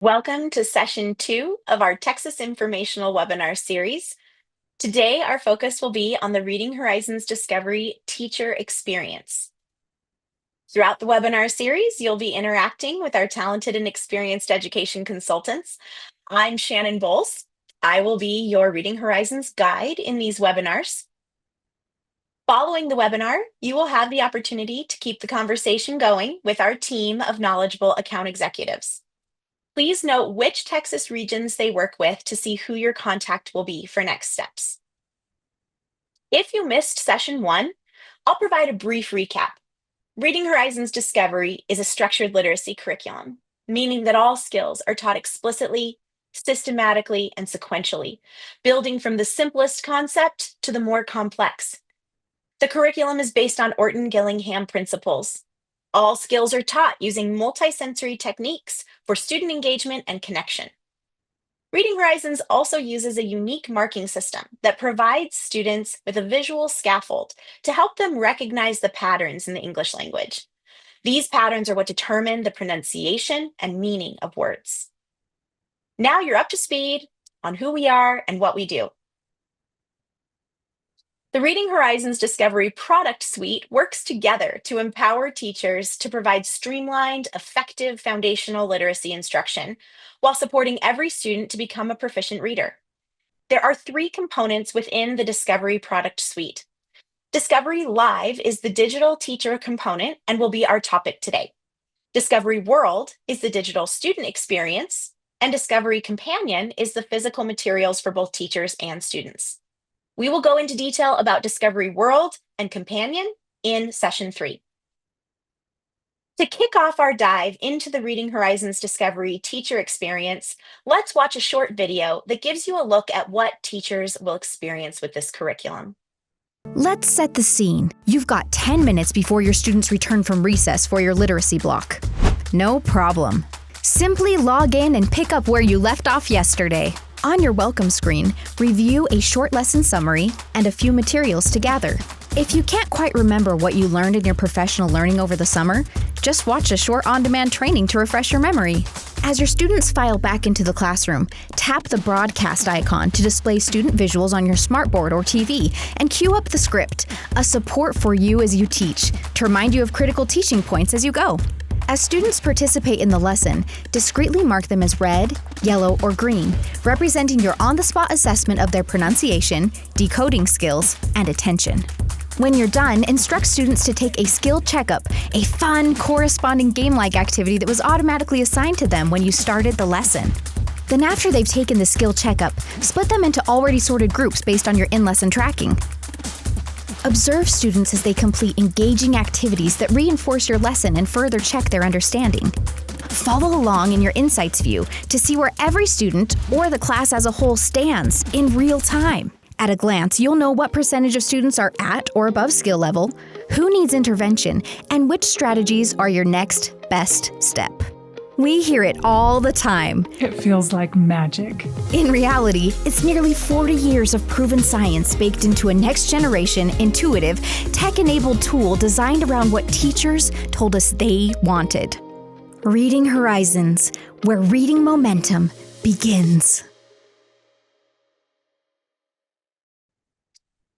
Welcome to session 2 of our Texas Informational Webinar series. Today, our focus will be on the Reading Horizons Discovery teacher experience. Throughout the webinar series, you'll be interacting with our talented and experienced education consultants. I'm Shannon Bowles. I will be your Reading Horizons guide in these webinars. Following the webinar, you will have the opportunity to keep the conversation going with our team of knowledgeable account executives. Please note which Texas regions they work with to see who your contact will be for next steps. If you missed session 1, I'll provide a brief recap. Reading Horizons Discovery is a structured literacy curriculum, meaning that all skills are taught explicitly, systematically, and sequentially, building from the simplest concept to the more complex. The curriculum is based on Orton Gillingham principles. All skills are taught using multisensory techniques for student engagement and connection. Reading Horizons also uses a unique marking system that provides students with a visual scaffold to help them recognize the patterns in the English language. These patterns are what determine the pronunciation and meaning of words. Now you're up to speed on who we are and what we do. The Reading Horizons Discovery product suite works together to empower teachers to provide streamlined, effective foundational literacy instruction while supporting every student to become a proficient reader. There are 3 components within the Discovery product suite. Discovery Live is the digital teacher component and will be our topic today. Discovery World is the digital student experience, and Discovery Companion is the physical materials for both teachers and students. We will go into detail about Discovery World and Companion in session 3. To kick off our dive into the Reading Horizons Discovery teacher experience, let's watch a short video that gives you a look at what teachers will experience with this curriculum. Let's set the scene. You've got 10 minutes before your students return from recess for your literacy block. No problem. Simply log in and pick up where you left off yesterday. On your welcome screen, review a short lesson summary and a few materials to gather. If you can't quite remember what you learned in your professional learning over the summer, just watch a short on-demand training to refresh your memory. As your students file back into the classroom, tap the broadcast icon to display student visuals on your smartboard or TV and cue up the script, a support for you as you teach, to remind you of critical teaching points as you go. As students participate in the lesson, discreetly mark them as red, yellow, or green, representing your on-the-spot assessment of their pronunciation, decoding skills, and attention. When you're done, instruct students to take a skill checkup, a fun, corresponding game-like activity that was automatically assigned to them when you started the lesson. Then after they've taken the skill checkup, split them into already sorted groups based on your in-lesson tracking. Observe students as they complete engaging activities that reinforce your lesson and further check their understanding. Follow along in your Insights view to see where every student or the class as a whole stands in real time. At a glance, you'll know what percentage of students are at or above skill level, who needs intervention, and which strategies are your next best step. We hear it all the time. It feels like magic. In reality, it's nearly 40 years of proven science baked into a next-generation, intuitive, tech-enabled tool designed around what teachers told us they wanted. Reading Horizons, where reading momentum begins.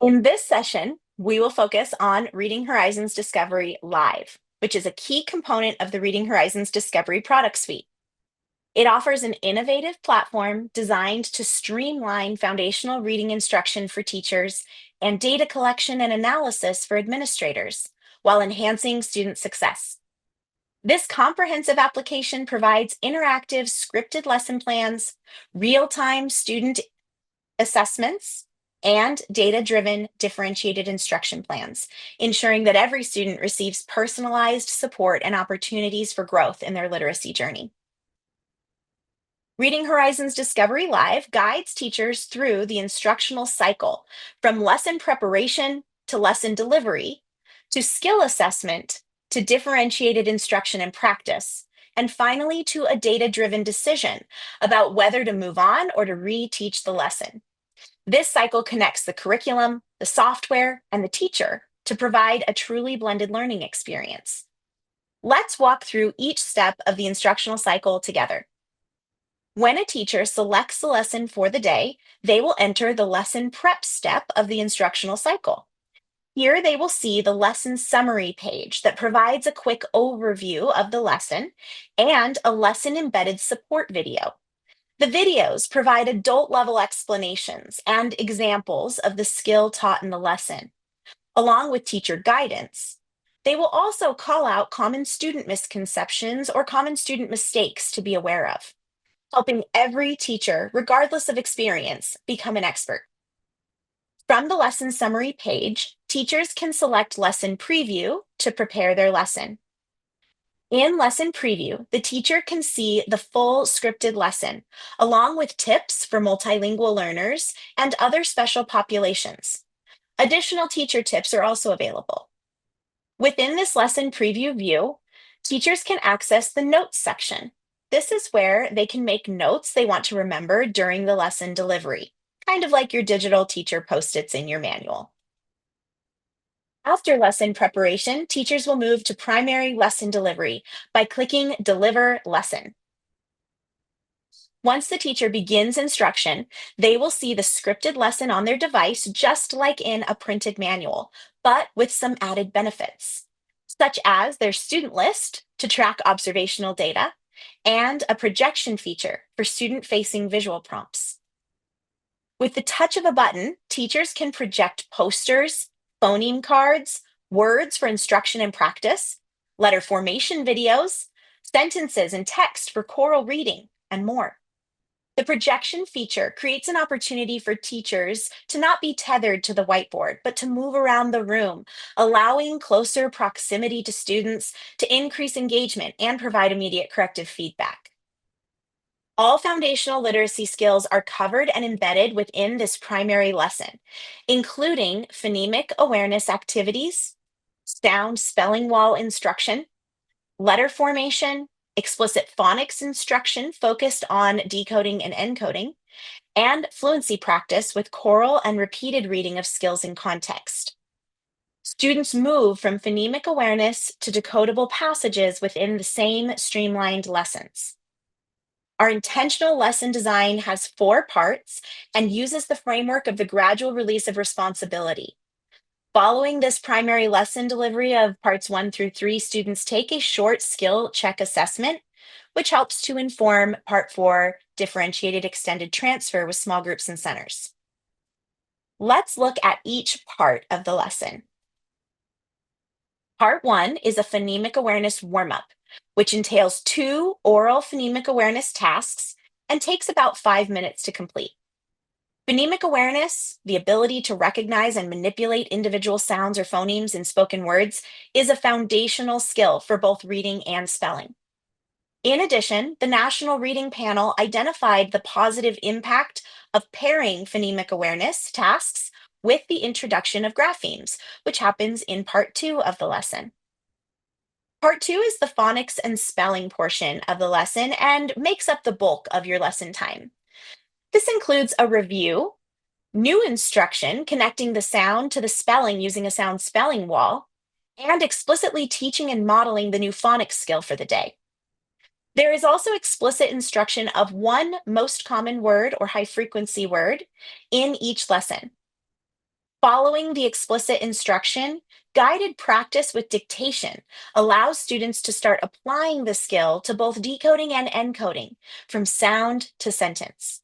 In this session, we will focus on Reading Horizons Discovery Live, which is a key component of the Reading Horizons Discovery product suite. It offers an innovative platform designed to streamline foundational reading instruction for teachers and data collection and analysis for administrators, while enhancing student success. This comprehensive application provides interactive scripted lesson plans, real-time student assessments, and data-driven differentiated instruction plans, ensuring that every student receives personalized support and opportunities for growth in their literacy journey. Reading Horizons Discovery Live guides teachers through the instructional cycle, from lesson preparation to lesson delivery, to skill assessment, to differentiated instruction and practice, and finally to a data-driven decision about whether to move on or to re-teach the lesson. This cycle connects the curriculum, the software, and the teacher to provide a truly blended learning experience. Let's walk through each step of the instructional cycle together. When a teacher selects the lesson for the day, they will enter the lesson prep step of the instructional cycle. Here they will see the lesson summary page that provides a quick overview of the lesson and a lesson embedded support video. The videos provide adult level explanations and examples of the skill taught in the lesson, along with teacher guidance. They will also call out common student misconceptions or common student mistakes to be aware of, helping every teacher, regardless of experience, become an expert. From the lesson summary page, teachers can select lesson preview to prepare their lesson. In lesson preview, the teacher can see the full scripted lesson, along with tips for multilingual learners and other special populations. Additional teacher tips are also available. Within this lesson preview view, teachers can access the notes section. This is where they can make notes they want to remember during the lesson delivery, kind of like your digital teacher post-its in your manual. After lesson preparation, teachers will move to primary lesson delivery by clicking Deliver Lesson. Once the teacher begins instruction, they will see the scripted lesson on their device just like in a printed manual, but with some added benefits, such as their student list to track observational data and a projection feature for student-facing visual prompts. With the touch of a button, teachers can project posters, phoneme cards, words for instruction and practice, letter formation videos, sentences and text for choral reading, and more. The projection feature creates an opportunity for teachers to not be tethered to the whiteboard, but to move around the room, allowing closer proximity to students to increase engagement and provide immediate corrective feedback. All foundational literacy skills are covered and embedded within this primary lesson, including phonemic awareness activities, sound spelling wall instruction, letter formation, explicit phonics instruction focused on decoding and encoding, and fluency practice with choral and repeated reading of skills in context. Students move from phonemic awareness to decodable passages within the same streamlined lessons. Our intentional lesson design has 4 parts and uses the framework of the gradual release of responsibility. Following this primary lesson delivery of parts 1 through 3, students take a short skill check assessment, which helps to inform part 4, differentiated extended transfer with small groups and centers. Let's look at each part of the lesson. Part 1 is a phonemic awareness warm-up, which entails 2 oral phonemic awareness tasks and takes about 5 minutes to complete. Phonemic awareness, the ability to recognize and manipulate individual sounds or phonemes in spoken words, is a foundational skill for both reading and spelling. In addition, the National Reading Panel identified the positive impact of pairing phonemic awareness tasks with the introduction of graphemes, which happens in part 2 of the lesson. Part 2 is the phonics and spelling portion of the lesson and makes up the bulk of your lesson time. This includes a review, new instruction connecting the sound to the spelling using a sound spelling wall, and explicitly teaching and modeling the new phonics skill for the day. There is also explicit instruction of one most common word or high frequency word in each lesson. Following the explicit instruction, guided practice with dictation allows students to start applying the skill to both decoding and encoding, from sound to sentence.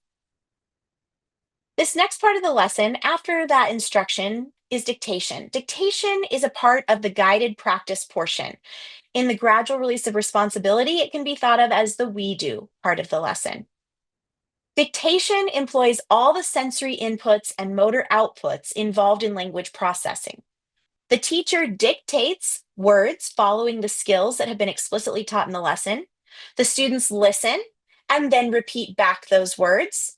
This next part of the lesson, after that instruction, is dictation. Dictation is a part of the guided practice portion. In the gradual release of responsibility, it can be thought of as the we do part of the lesson. Dictation employs all the sensory inputs and motor outputs involved in language processing. The teacher dictates words following the skills that have been explicitly taught in the lesson. The students listen and then repeat back those words,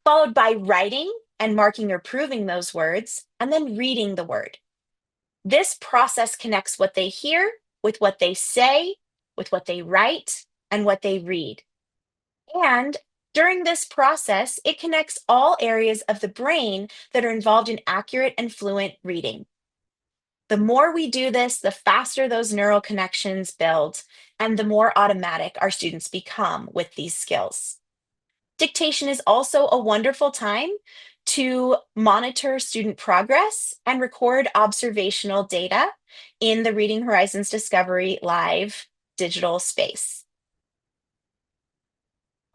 followed by writing and marking or proving those words, and then reading the word. This process connects what they hear with what they say, with what they write, and what they read. And during this process, it connects all areas of the brain that are involved in accurate and fluent reading. The more we do this, the faster those neural connections build, and the more automatic our students become with these skills. Dictation is also a wonderful time to monitor student progress and record observational data in the Reading Horizons Discovery Live digital space.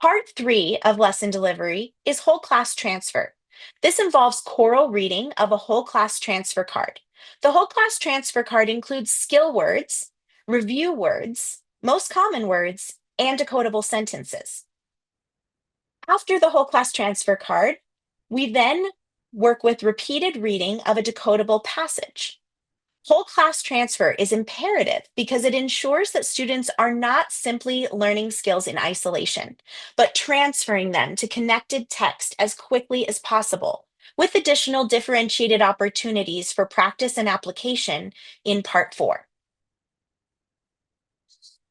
Part 3 of lesson delivery is whole class transfer. This involves choral reading of a whole class transfer card. The whole class transfer card includes skill words, review words, most common words, and decodable sentences. After the whole class transfer card, we then work with repeated reading of a decodable passage. Whole class transfer is imperative because it ensures that students are not simply learning skills in isolation, but transferring them to connected text as quickly as possible, with additional differentiated opportunities for practice and application in Part 4.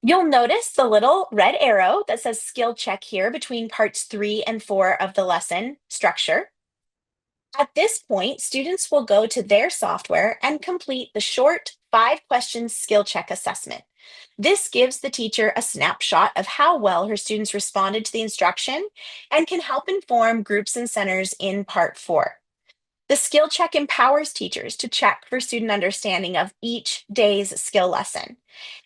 You'll notice the little red arrow that says skill check here between parts 3 and 4 of the lesson structure. At this point, students will go to their software and complete the short 5-question skill check assessment. This gives the teacher a snapshot of how well her students responded to the instruction and can help inform groups and centers in part 4. The skill check empowers teachers to check for student understanding of each day's skill lesson.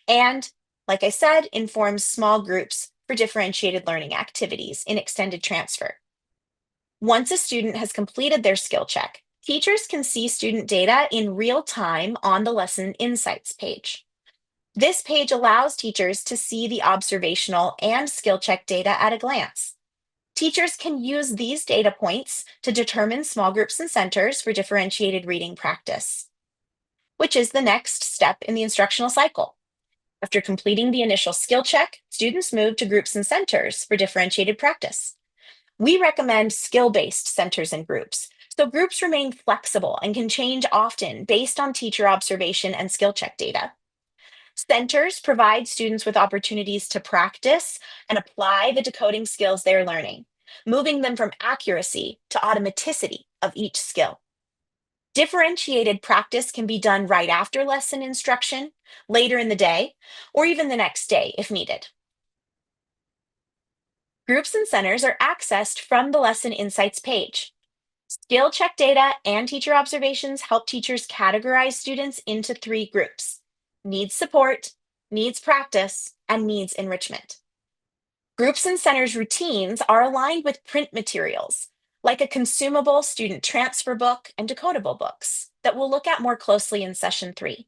And, like I said, informs small groups for differentiated learning activities in extended transfer. Once a student has completed their skill check, teachers can see student data in real time on the Lesson Insights page. This page allows teachers to see the observational and skill check data at a glance. Teachers can use these data points to determine small groups and centers for differentiated reading practice, which is the next step in the instructional cycle. After completing the initial skill check, students move to groups and centers for differentiated practice. We recommend skill-based centers and groups, so groups remain flexible and can change often based on teacher observation and skill check data. Centers provide students with opportunities to practice and apply the decoding skills they're learning, moving them from accuracy to automaticity of each skill. Differentiated practice can be done right after lesson instruction, later in the day, or even the next day if needed. Groups and centers are accessed from the Lesson Insights page. Skill check data and teacher observations help teachers categorize students into 3 groups: needs support, needs practice, and needs enrichment. Groups and centers routines are aligned with print materials, like a consumable student transfer book and decodable books that we'll look at more closely in session 3.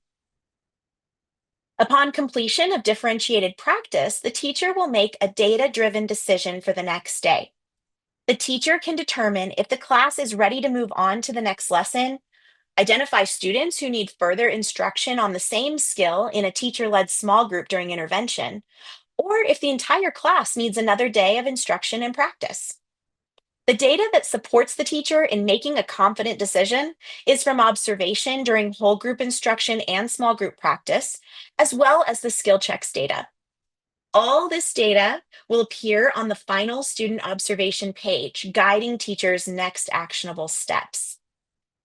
Upon completion of differentiated practice, the teacher will make a data-driven decision for the next day. The teacher can determine if the class is ready to move on to the next lesson, identify students who need further instruction on the same skill in a teacher-led small group during intervention, or if the entire class needs another day of instruction and practice. The data that supports the teacher in making a confident decision is from observation during whole group instruction and small group practice, as well as the skill checks data. All this data will appear on the final student observation page, guiding teachers' next actionable steps.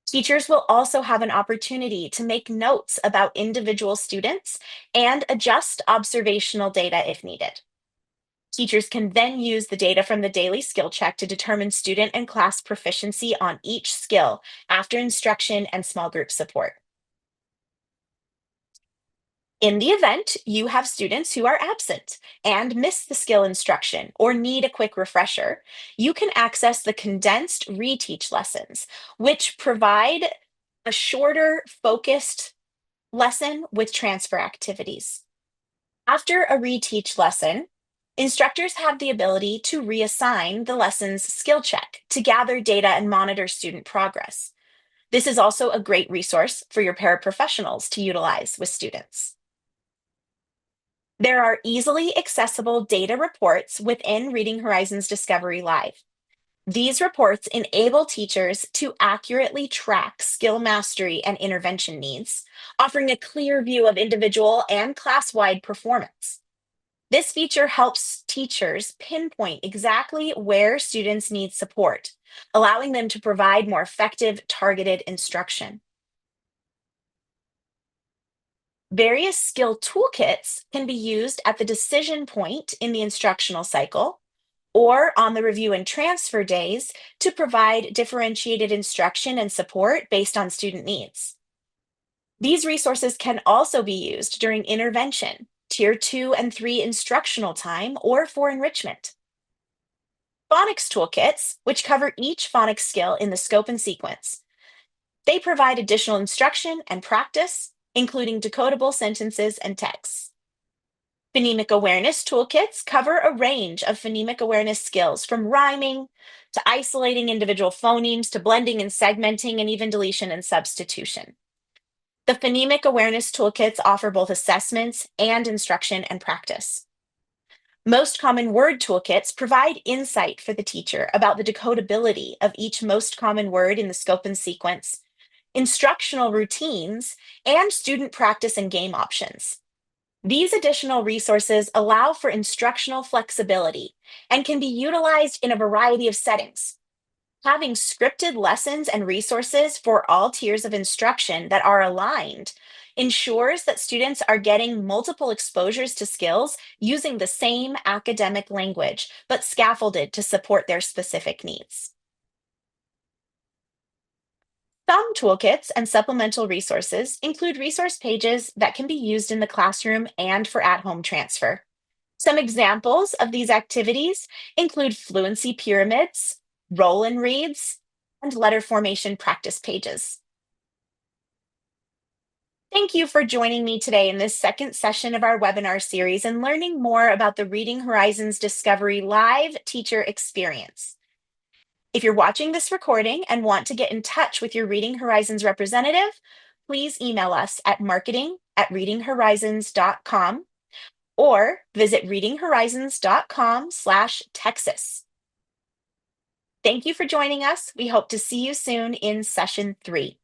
Teachers will also have an opportunity to make notes about individual students and adjust observational data if needed. Teachers can then use the data from the daily skill check to determine student and class proficiency on each skill after instruction and small group support. In the event you have students who are absent and miss the skill instruction or need a quick refresher, you can access the condensed reteach lessons, which provide a shorter, focused lesson with transfer activities. After a reteach lesson, instructors have the ability to reassign the lesson's skill check to gather data and monitor student progress. This is also a great resource for your paraprofessionals to utilize with students. There are easily accessible data reports within Reading Horizons Discovery Live. These reports enable teachers to accurately track skill mastery and intervention needs, offering a clear view of individual and class-wide performance. This feature helps teachers pinpoint exactly where students need support, allowing them to provide more effective, targeted instruction. Various skill toolkits can be used at the decision point in the instructional cycle or on the review and transfer days to provide differentiated instruction and support based on student needs. These resources can also be used during intervention, Tier 2 and 3 instructional time, or for enrichment. Phonics toolkits, which cover each phonics skill in the scope and sequence. They provide additional instruction and practice, including decodable sentences and texts. Phonemic awareness toolkits cover a range of phonemic awareness skills, from rhyming to isolating individual phonemes to blending and segmenting and even deletion and substitution. The phonemic awareness toolkits offer both assessments and instruction and practice. Most common word toolkits provide insight for the teacher about the decodability of each most common word in the scope and sequence, instructional routines, and student practice and game options. These additional resources allow for instructional flexibility and can be utilized in a variety of settings. Having scripted lessons and resources for all tiers of instruction that are aligned ensures that students are getting multiple exposures to skills using the same academic language, but scaffolded to support their specific needs. Some toolkits and supplemental resources include resource pages that can be used in the classroom and for at-home transfer. Some examples of these activities include fluency pyramids, roll and reads, and letter formation practice pages. Thank you for joining me today in this second session of our webinar series and learning more about the Reading Horizons Discovery Live teacher experience. If you're watching this recording and want to get in touch with your Reading Horizons representative, please email us at marketing@readinghorizons.com or visit readinghorizons.com/Texas. Thank you for joining us. We hope to see you soon in session 3.